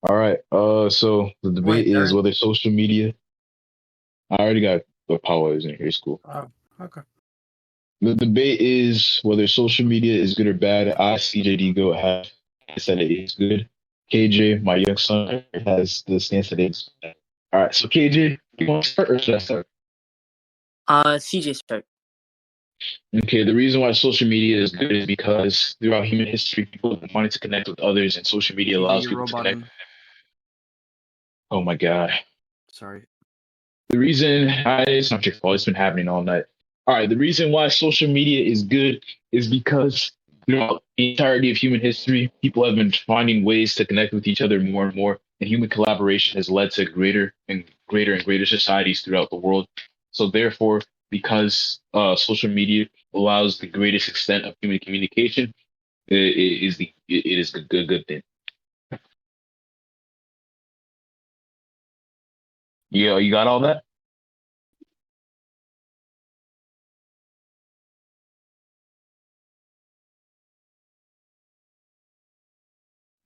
All right. So the debate What, is Darren? whether social media. I already got the powers in here. School. Oh, okay. The debate is whether social media is good or bad. I, CJD, go have said it is good. KJ, my young son, has the stance that it's bad. All right. So KJ, you want to start or should I start? CJ start. Okay. The reason why social media is good is because throughout human history, people have wanted to connect with others, and social media CJ, allows you're people to connect. roboting. Oh my God. Sorry. The reason it's not your fault. It's been happening all night. All right. The reason why social media is good is because throughout the entirety of human history, people have been finding ways to connect with each other more and more, and human collaboration has led to greater societies throughout the world. So therefore, because social media allows the greatest extent of human communication, it is a good thing. Yeah, you got all that?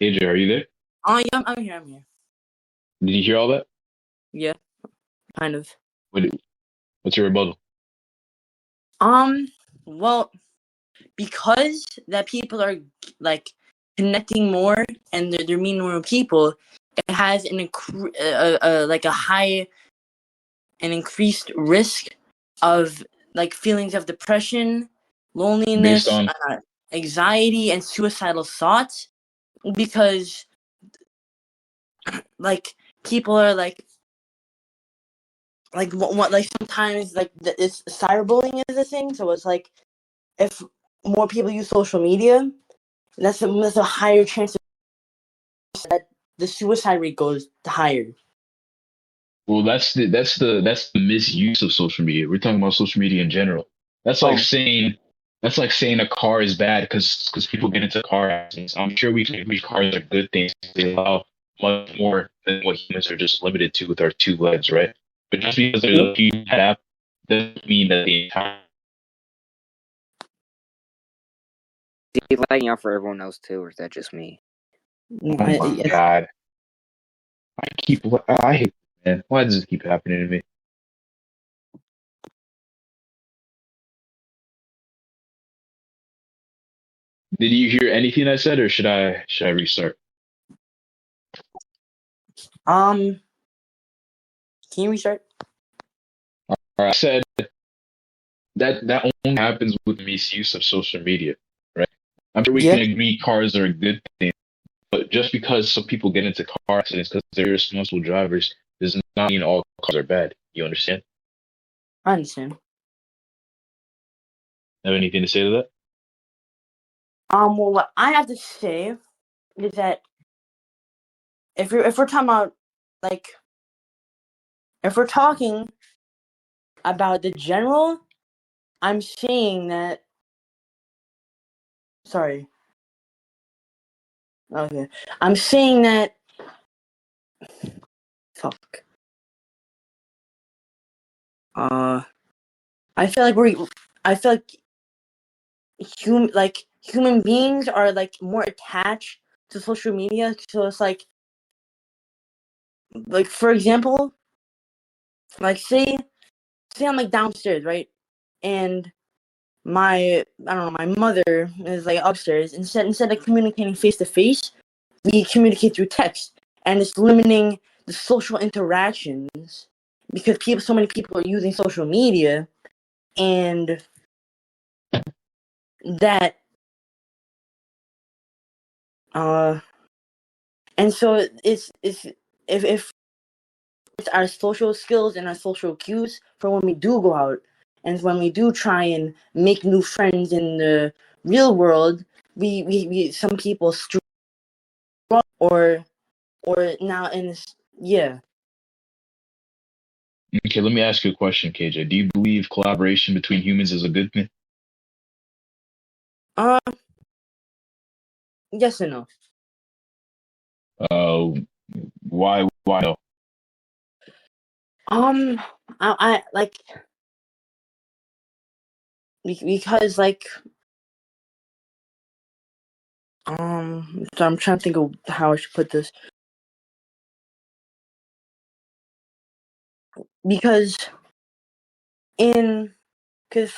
AJ, are you there? Oh, yeah, I'm here. I'm here. Did you hear all that? Yeah, kind of. What, what's your rebuttal? Well, because that people are like connecting more and they're meeting more people, it has like a high and increased risk of like feelings of depression, Based loneliness, on anxiety, and suicidal thoughts because like people are like what like sometimes like it's cyberbullying is a thing. So it's like if more people use social media, that's a higher chance that the suicide rate goes higher. Well, that's the misuse of social media. We're talking about social media in general. That's like Oh, saying that's like saying a car is bad because people get into car accidents. I'm sure we can agree cars are good things. They allow much more than what humans are just limited to with our two legs, right? But just because there's a few that happen doesn't mean that the entire. Is he lagging out for everyone else too, or is that just me? Oh my God, I hate man. Why does this keep happening to me? Did you hear anything I said, or should I restart? can you restart? All right, I said that only happens with misuse of social media, right? I'm sure we Yeah, can agree cars are a good thing, but just because some people get into car accidents because they're irresponsible drivers does not mean all cars are bad. You understand? I understand. Have anything to say to that? Well, what I have to say is that if we're talking about like if we're talking about the general, I'm saying that. Sorry. Okay, I'm saying that. Fuck. Uh, I feel like we're. I feel like human beings are like more attached to social media. So it's like for example, like say I'm like downstairs, right? And I don't know, my mother is like upstairs. Instead of communicating face to face, we communicate through text, and it's limiting the social interactions because so many people are using social media, and that uh, and so it's if it's our social skills and our social cues for when we do go out and when we do try and make new friends in the real world, we some people struggle or now in this, yeah. Okay, let me ask you a question, KJ. Do you believe collaboration between humans is a good thing? Uh, yes and no. Uh, why no? Um, I like because like so I'm trying to think of how I should put this. because because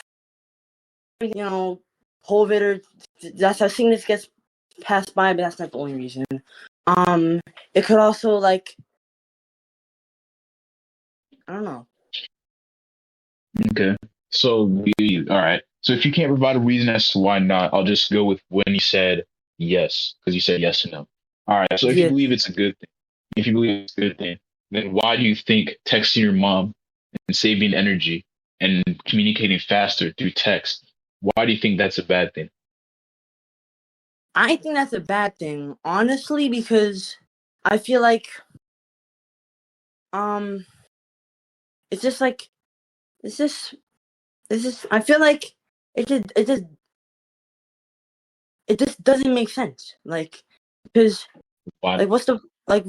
COVID or that's how sickness gets passed by, but that's not the only reason. It could also like I don't know. Okay. So all right. So if you can't provide a reason as to why not, I'll just go with when you said yes, because you said yes and no. All right. So if you Yeah, believe it's a good thing, if you believe it's a good thing, then why do you think texting your mom and saving energy and communicating faster through text, why do you think that's a bad thing? I think that's a bad thing, honestly, because I feel like um, it's just like it's just I feel like it just doesn't make sense. Like, because Why? like what's the like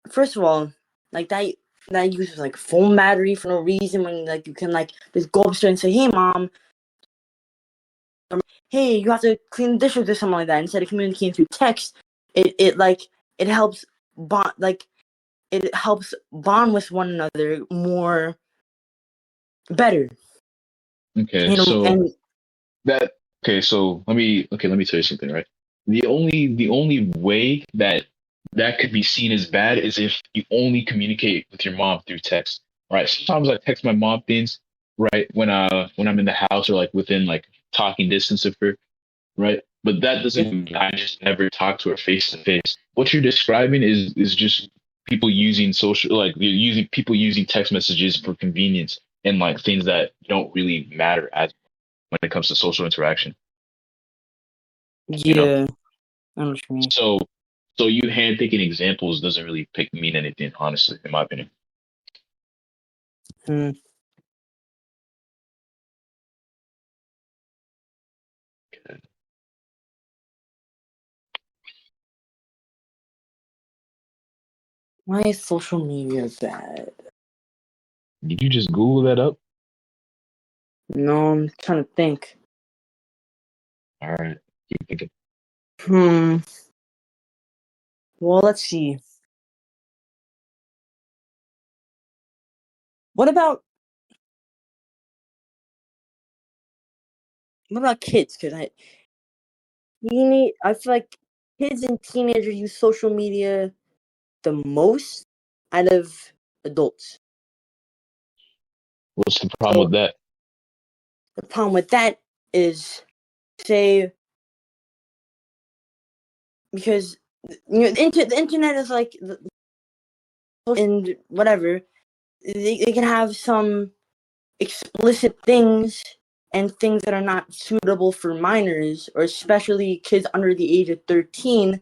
first of all, like that uses like phone battery for no reason when like you can like just go upstairs and say, "Hey, mom, hey, you have to clean the dishes" or something like that. Instead of communicating through text, it helps bond with one another more better. Okay. And That so let me tell you something, right? The only way that that could be seen as bad is if you only communicate with your mom through text. Right. Sometimes I text my mom things, right, when I'm in the house or like within like talking distance of her, right? But that doesn't mean I just never talk to her face to face. What you're describing is just people using social like you're using people using text messages for convenience and like things that don't really matter as when it comes to social interaction, you know? yeah, I know what you mean. So, so you hand picking examples doesn't really mean anything, honestly, in my opinion. Hmm. Why is social media bad? Did you just Google that up? No, I'm trying to think. All right, keep thinking. Hmm. Well, let's see. What about kids? Because I feel like kids and teenagers use social media the most out of adults. What's the problem So with that? the problem with that is, say, because the internet is like and whatever they can have some explicit things and things that are not suitable for minors or especially kids under the age of 13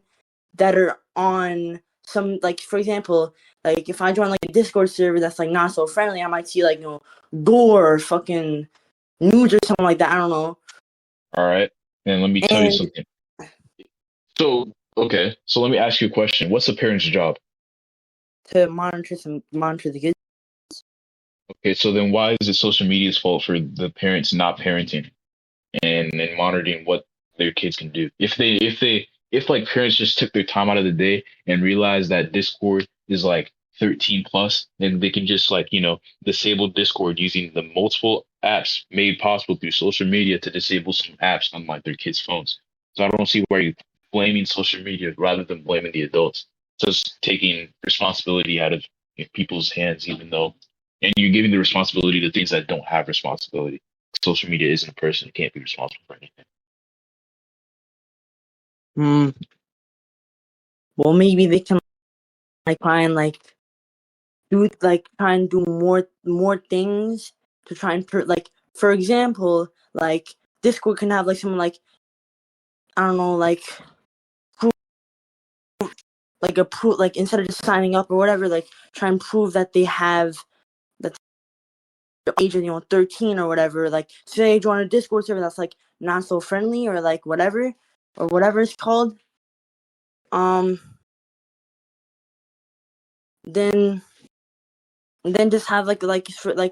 that are on some, like, for example, like if I join like a Discord server that's like not so friendly, I might see like gore or fucking nudes or something like that. I don't know. All right, and let me tell you And something. So, okay, so let me ask you a question. What's a parent's job? to monitor the kids. Okay, so then why is it social media's fault for the parents not parenting and monitoring what their kids can do? If like parents just took their time out of the day and realized that Discord is like 13 plus, then they can just like, disable Discord using the multiple apps made possible through social media to disable some apps on like their kids' phones. So I don't see why you're blaming social media rather than blaming the adults. Just taking responsibility out of people's hands, even though, and you're giving the responsibility to things that don't have responsibility. Social media isn't a person; it can't be responsible for anything. Hmm. Well, maybe they can like try and like try and do more things to try and like, for example, like Discord can have like someone like, I don't know, like like a proof, like instead of just signing up or whatever, like try and prove that they have that age of 13 or whatever. Like say you join a Discord server that's like not so friendly or like whatever it's called. Um, then just have like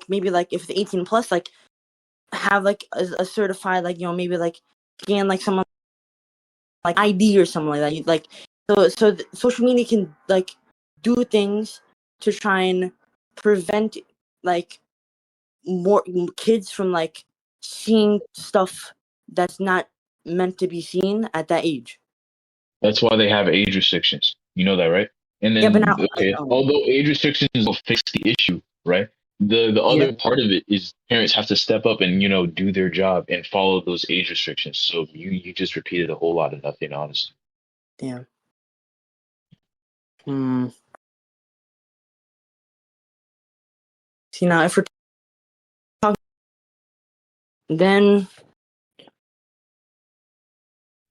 maybe like if it's 18 plus, like have like a certified, like maybe like scan like someone like ID or something like that. Social media can like do things to try and prevent like more kids from like seeing stuff that's not meant to be seen at that age. That's why they have age restrictions. You know that, right? And Yeah, but then, now, okay, although age restrictions will fix the issue, right? The Yeah. other part of it is parents have to step up and do their job and follow those age restrictions. So you just repeated a whole lot of nothing, honestly. Damn. See, now if we're talking, then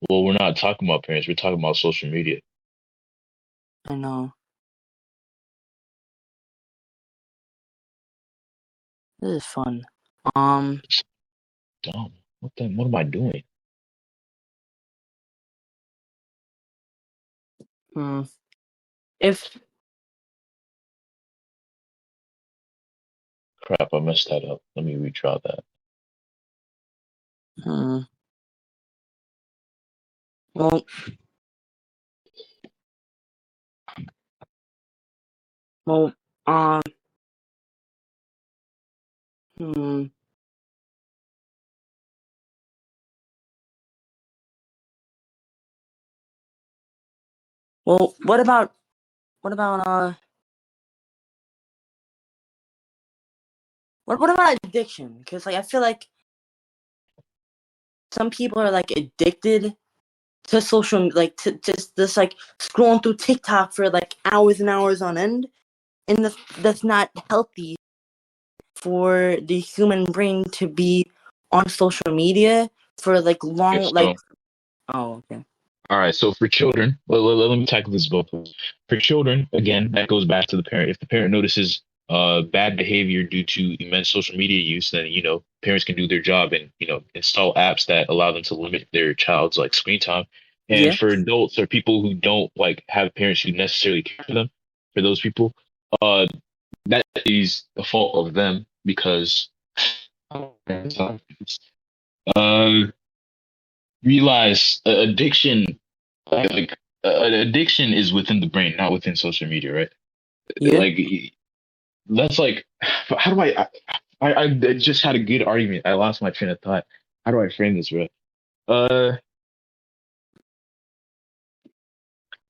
Well, we're not talking about parents. We're talking about social media. I know this is fun. Dumb. What am I doing? If Crap, I messed that up. Let me retry that. well, well, well, what about what about addiction? Because like I feel like some people are like addicted to social, like to just like scrolling through TikTok for like hours and hours on end, and that's not healthy for the human brain to be on social media for like long, Okay, like. Oh, okay. All right, so for children, let me tackle this both ways. For children, again, that goes back to the parent. If the parent notices bad behavior due to immense social media use, then parents can do their job and install apps that allow them to limit their child's like screen time. And Yeah. for adults or people who don't like have parents who necessarily care for them, for those people, uh, that is the fault of them because uh, realize addiction addiction is within the brain, not within social media, right? Yeah. Like that's like how do I just had a good argument. I lost my train of thought. How do I frame this, bro? Uh,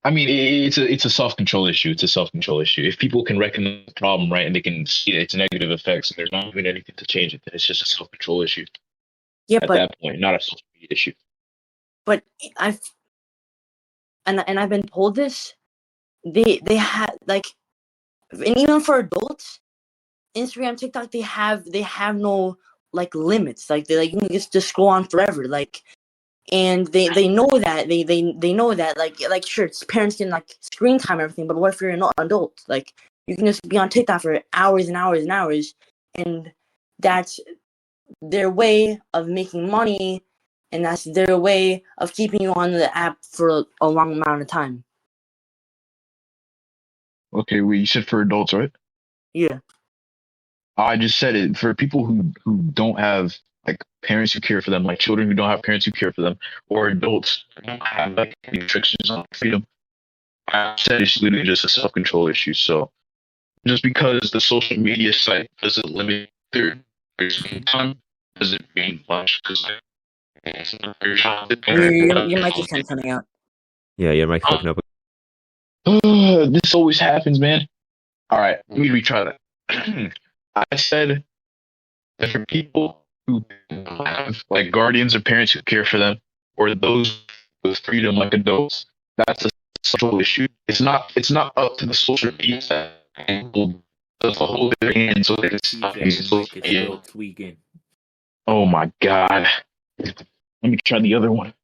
I mean, it's a self control issue. It's a self control issue. If people can recognize the problem, right, and they can see its negative effects, and they're not doing anything to change it, then it's just a self control issue Yeah, at that point, not a social media issue. but I've and I've been told this. They have like, and even for adults, Instagram, TikTok, they have no like limits. Like they like you can just go on forever. Like, and they know that they know that like sure, parents can like screen time everything, but what if you're an adult? Like you can just be on TikTok for hours and hours and hours, and that's their way of making money, and that's their way of keeping you on the app for a long amount of time. Okay, well, you said for adults, right? Yeah. I just said it for people who don't have like parents who care for them, like children who don't have parents who care for them, or adults who don't have like restrictions on freedom. I said it's literally just a self control issue. So just because the social media site doesn't limit their screen time doesn't mean much because it's not their child. Your mic is kind of coming out. Yeah, your mic's fucking up. This always happens, man. All right, let me retry that. I said that for people who have like guardians or parents who care for them, or those with freedom like adults, that's a social issue. It's not up to the social media to hold their hand so they can stop using social media. Tweaking. Oh my god. Let me try the other one.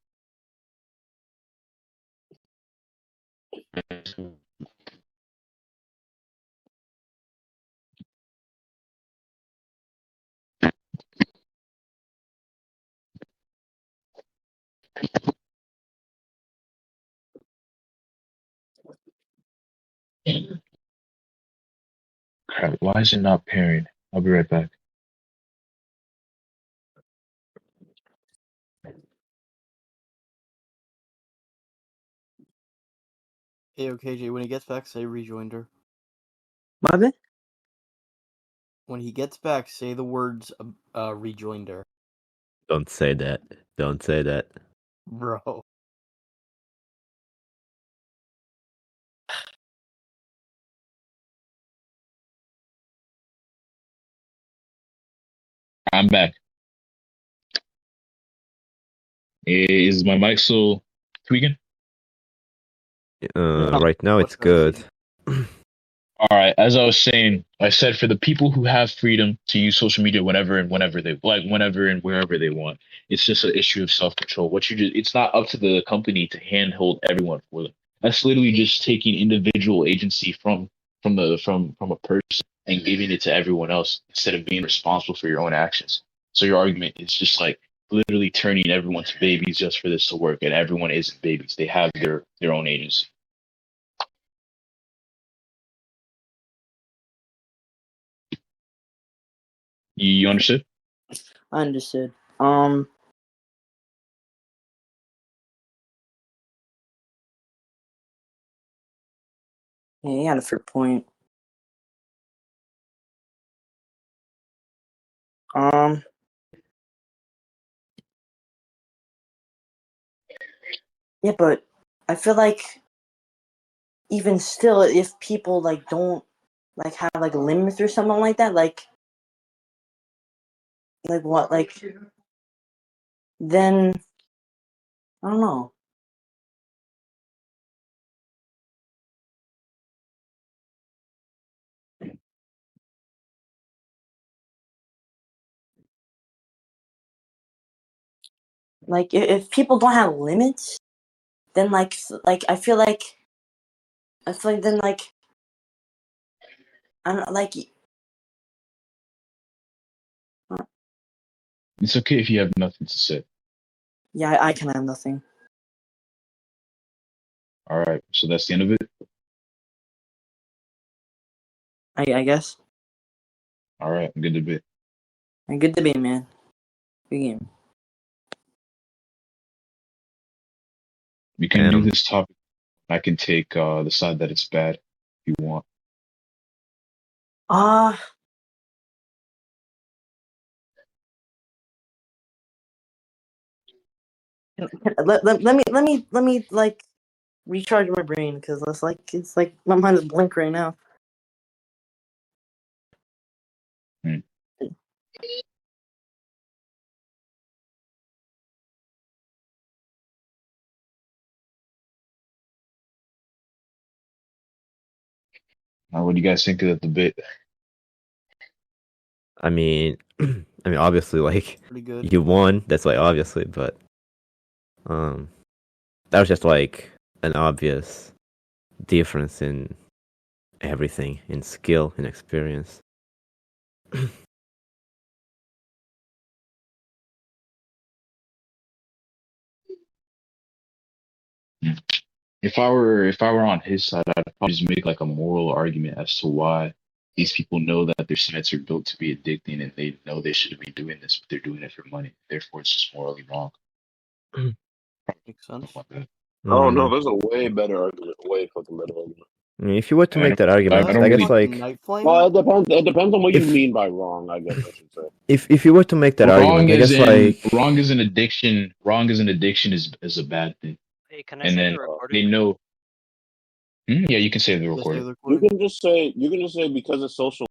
Crap, why is it not pairing? I'll be right back. Hey, KJ, when he gets back, say rejoinder. What? When he gets back, say the words rejoinder. Don't say that. Don't say that. Bro. I'm back. Is my mic still tweaking? Right now it's good. All right. As I was saying, I said for the people who have freedom to use social media whenever and whenever they like, whenever and wherever they want, it's just an issue of self control. It's not up to the company to handhold everyone for them. That's literally just taking individual agency from a person and giving it to everyone else instead of being responsible for your own actions. So your argument is just like literally turning everyone to babies just for this to work, and everyone isn't babies. They have their own agency. You understood? I understood. Yeah, you had a fair point. Yeah, but I feel like even still, if people like don't like have like limits or something like that, like what, like then I don't know. Like if people don't have limits, then like I feel like then like I don't like. It's okay if you have nothing to say. Yeah, I can have nothing. All right, so that's the end of it. I guess. All right, good debate. Good debate, man. Good game. We can do this topic. I can take the side that it's bad if you want. Let me like recharge my brain because it's like my mind is blank right now. What do you guys think of the debate? I mean, obviously, like Pretty good. you won. That's like obviously, but that was just like an obvious difference in everything, in skill, in experience. If I were on his side, I'd probably just make like a moral argument as to why these people know that their sites are built to be addicting and they know they shouldn't be doing this, but they're doing it for money. Therefore, it's just morally wrong. Makes sense. Oh no, there's a way better argument. Way fucking better argument. I mean, if you were to make that argument, I don't I guess really- like Well, it depends. It depends on what If- you mean by wrong. I guess I should say. if you were to make that argument, I guess like wrong is an addiction. Wrong is an addiction is a bad thing. Hey, can I And say then the recording? they know. Yeah, you can say the Just say recording. the You recording. can just say because it's social